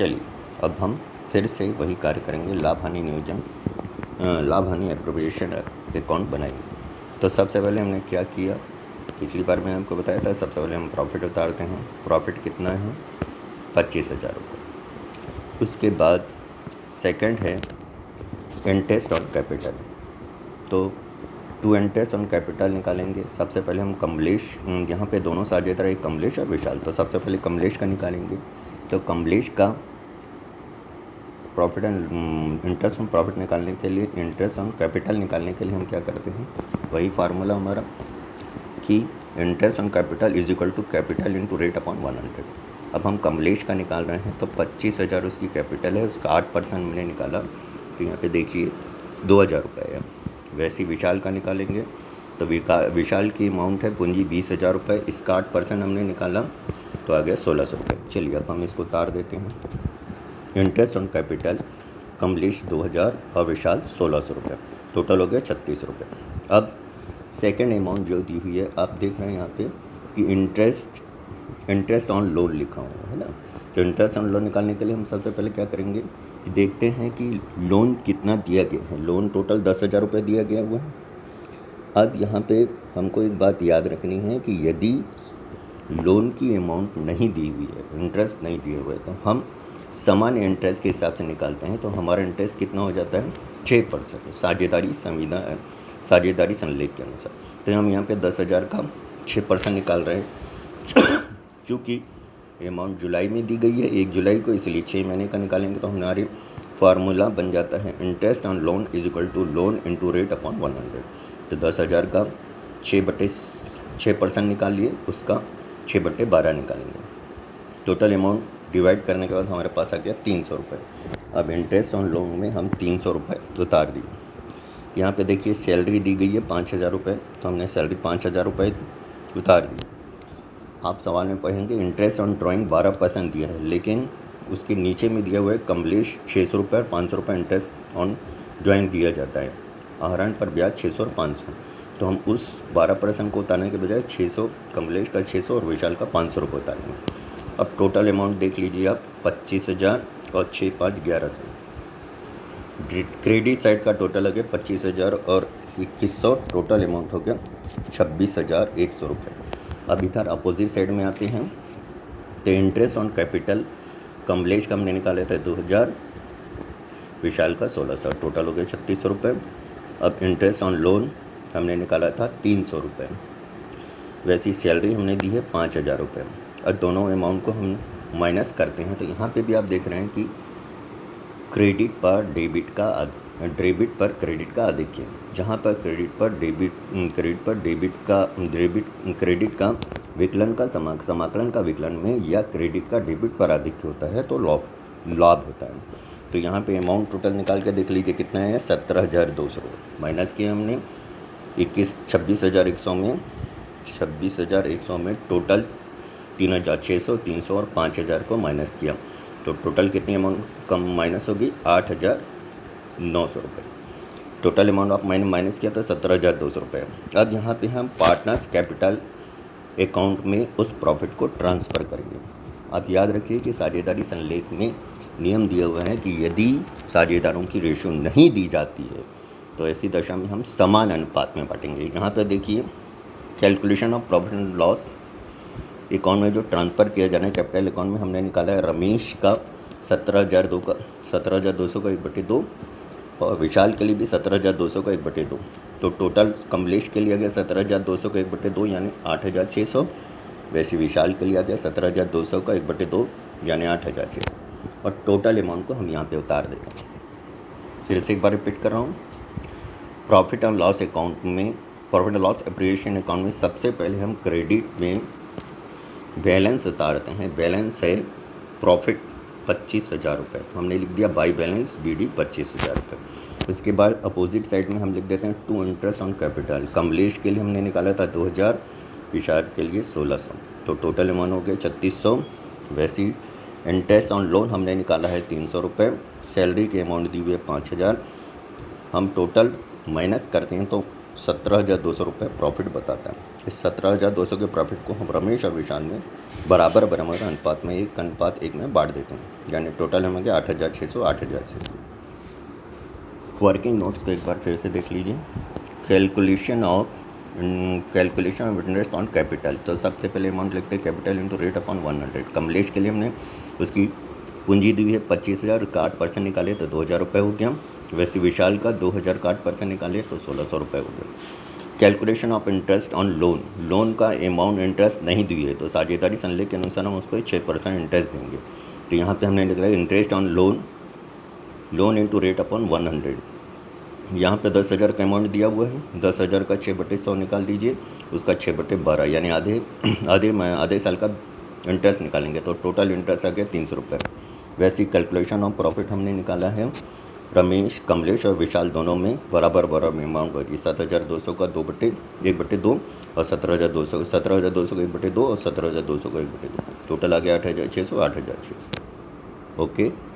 चलिए अब हम फिर से वही कार्य करेंगे, लाभ हानि नियोजन, लाभ हानि एप्रोप्रिएशन अकाउंट बनाएंगे। तो सबसे पहले हमने क्या किया, पिछली बार मैंने आपको बताया था, सबसे पहले हम प्रॉफिट उतारते हैं। प्रॉफिट कितना है? 25,000 रुपये। उसके बाद सेकंड है इंटरेस्ट ऑन कैपिटल। तो टू इंटरेस्ट ऑन कैपिटल निकालेंगे। सबसे पहले हम कमलेश, यहाँ पे दोनों साझेदार एक कमलेश और विशाल, तो सबसे पहले कमलेश का निकालेंगे। तो कमलेश का profit and interest on profit निकालने के लिए, इंटरेस्ट ऑन कैपिटल निकालने के लिए हम क्या करते हैं, वही फार्मूला हमारा कि interest on capital is equal to capital into rate upon 100। अब हम कमलेश का निकाल रहे हैं, तो 25,000 उसकी कैपिटल है, उसका 8% हमने निकाला, तो यहाँ पे देखिए 2,000 रुपये है। वैसे ही विशाल का निकालेंगे, तो विशाल की अमाउंट है पूंजी 20,000 रुपये, इसका 8% हमने निकाला तो आ गया 1,600 रुपये। चलिए अब हम इसको उतार देते हैं। इंटरेस्ट ऑन कैपिटल कमलेश 2,000 और विशाल 1,600 रुपये, टोटल हो गया 36 रुपये। अब सेकेंड अमाउंट जो दी हुई है, आप देख रहे हैं यहाँ पे कि इंटरेस्ट ऑन लोन लिखा हुआ है ना। तो इंटरेस्ट ऑन लोन निकालने के लिए हम सबसे पहले क्या करेंगे कि देखते हैं कि लोन कितना दिया गया है। लोन टोटल 10,000 रुपये दिया गया हुआ है। अब यहाँ पे हमको एक बात याद रखनी है कि यदि लोन की अमाउंट नहीं दी हुई है, इंटरेस्ट नहीं दिए हुए, तो हम सामान्य इंटरेस्ट के हिसाब से निकालते हैं। तो हमारा इंटरेस्ट कितना हो जाता है? 6%, साझेदारी संलेख के अनुसार। तो हम यहाँ पे 10,000 का 6% निकाल रहे हैं। चूँकि अमाउंट जुलाई में दी गई है 1 जुलाई को, इसलिए 6 महीने का निकालेंगे, तो हमारी फार्मूला बन जाता है interest on loan is equal to loan into rate upon 100। तो 10,000 का 6% निकाल लिए, उसका 6/12 निकालेंगे। टोटल अमाउंट डिवाइड करने के बाद हमारे पास आ गया 300 रुपये। अब इंटरेस्ट ऑन लोन में हम 300 रुपये उतार दिए। यहाँ पे देखिए सैलरी दी गई है 5,000 रुपये, तो हमने सैलरी 5,000 रुपये उतार दी। आप सवाल में पढ़ेंगे इंटरेस्ट ऑन ड्राइंग 12% दिया है, लेकिन उसके नीचे में दिया हुआ है कमलेश 600 रुपये और 500 रुपये इंटरेस्ट ऑन ड्राइंग दिया जाता है। आहरण पर ब्याज 600 और 500, तो हम उस 12% को उतारने के बजाय 600 कमलेश का 600 और विशाल का 500 रुपये उतारेंगे। अब टोटल अमाउंट देख लीजिए आप, 25,000 और 6 5 1100। क्रेडिट साइड का टोटल हो गया 25,000 और 2100, टोटल अमाउंट हो गया 26,100 रुपये। अब इधर अपोजिट साइड में आते हैं, तो इंटरेस्ट ऑन कैपिटल कमलेश का हमने निकाले थे 2,000, विशाल का 1,600, टोटल हो गया 3600 रुपये। अब इंटरेस्ट ऑन लोन हमने निकाला था 300 रुपये। वैसी सैलरी हमने दी है 5,000 रुपये। और दोनों अमाउंट को हम माइनस करते हैं, तो यहाँ पे भी आप देख रहे हैं कि क्रेडिट पर क्रेडिट का आधिक्य, जहाँ पर क्रेडिट का विकलन का समाकलन का विकलन में या क्रेडिट का डेबिट पर आधिक्य होता है तो लाभ होता है। तो यहाँ पे अमाउंट टोटल निकाल के देख लीजिए कितना है, 17,200 माइनस किया हमने 26,100 में टोटल 3,600, 300 और 5,000 को माइनस किया, तो टोटल कितनी अमाउंट कम माइनस होगी? 8,900 रुपये। टोटल अमाउंट आप मैंने माइनस किया था 17,200 रुपये। अब यहाँ पे हम पार्टनर्स कैपिटल अकाउंट में उस प्रॉफिट को ट्रांसफ़र करेंगे। आप याद रखिए कि साझेदारी संलेख में नियम दिया हुआ है कि यदि साझेदारों की रेशियो नहीं दी जाती है तो ऐसी दशा में हम समान अनुपात में बांटेंगे। यहाँ पर देखिए calculation of profit and loss account में जो ट्रांसफ़र किया जाना है कैपिटल अकाउंट में, हमने निकाला है रमेश का 17,200 का 1/2 और विशाल के लिए भी 17,200 का 1/2। तो टोटल कमलेश के लिए आ गया 17,200 का 1/2 यानी 8,600। वैसे विशाल के लिए आ गया 17,200 का 1/2 यानी 8,600। और टोटल अमाउंट को हम यहाँ पे उतार देते हैं। फिर से एक बार रिपीट कर रहा हूँ, प्रॉफिट एंड लॉस अकाउंट में, profit and loss appreciation account में सबसे पहले हम क्रेडिट में बैलेंस उतारते हैं। बैलेंस है प्रॉफिट 25,000 रुपये, हमने लिख दिया बाई बैलेंस BD 25,000 रुपये। इसके बाद अपोजिट साइड में हम लिख देते हैं to interest on capital. Kamlesh के लिए हमने निकाला था 2,000, विशाल के लिए 1,600, तो टोटल अमाउंट हो गया 3,600। वैसे ही इंटरेस्ट ऑन लोन हमने निकाला है 300 रुपये। सैलरी के अमाउंट दी हुई है 5,000। हम टोटल माइनस करते हैं तो 17,200 रुपये प्रॉफिट बताता है। इस 17,200 के प्रॉफिट को हम रमेश और विशाल में बराबर बराबर अनुपात में 1:1 में बांट देते हैं, यानी टोटल हमें 8,600 8,600। वर्किंग नोट्स को एक बार फिर से देख लीजिए। Calculation of interest on capital. तो सबसे पहले अमाउंट लिखते हैं capital into rate upon 100। Kamlesh के लिए हमने उसकी पूंजी दी है 25,000 का 8% निकाले तो 2,000 रुपये हो गया। वैसे विशाल का 2,000 का 8% निकाले तो 1,600 रुपये हो गया। Calculation of interest on loan. Loan का अमाउंट इंटरेस्ट नहीं दी है तो साझेदारी संलेख के अनुसार हम उस पर 6% इंटरेस्ट देंगे। तो यहाँ पे हमने लिखा है interest on loan into rate upon 100। यहाँ पे 10,000 का अमाउंट दिया हुआ है, 10,000 का 6/100 निकाल दीजिए, उसका 6/12 यानी आधे साल का इंटरेस्ट निकालेंगे तो टोटल इंटरेस्ट आ गया 300 रुपये। वैसी कैलकुलेशन ऑफ प्रॉफिट हमने निकाला है रमेश, कमलेश और विशाल दोनों में बराबर अमाउंट होगी। 7,200 का 1/2 और 17,200 का 1/2 और 17,200 का 1/2। टोटल आ गया 8,600 8,600। ओके।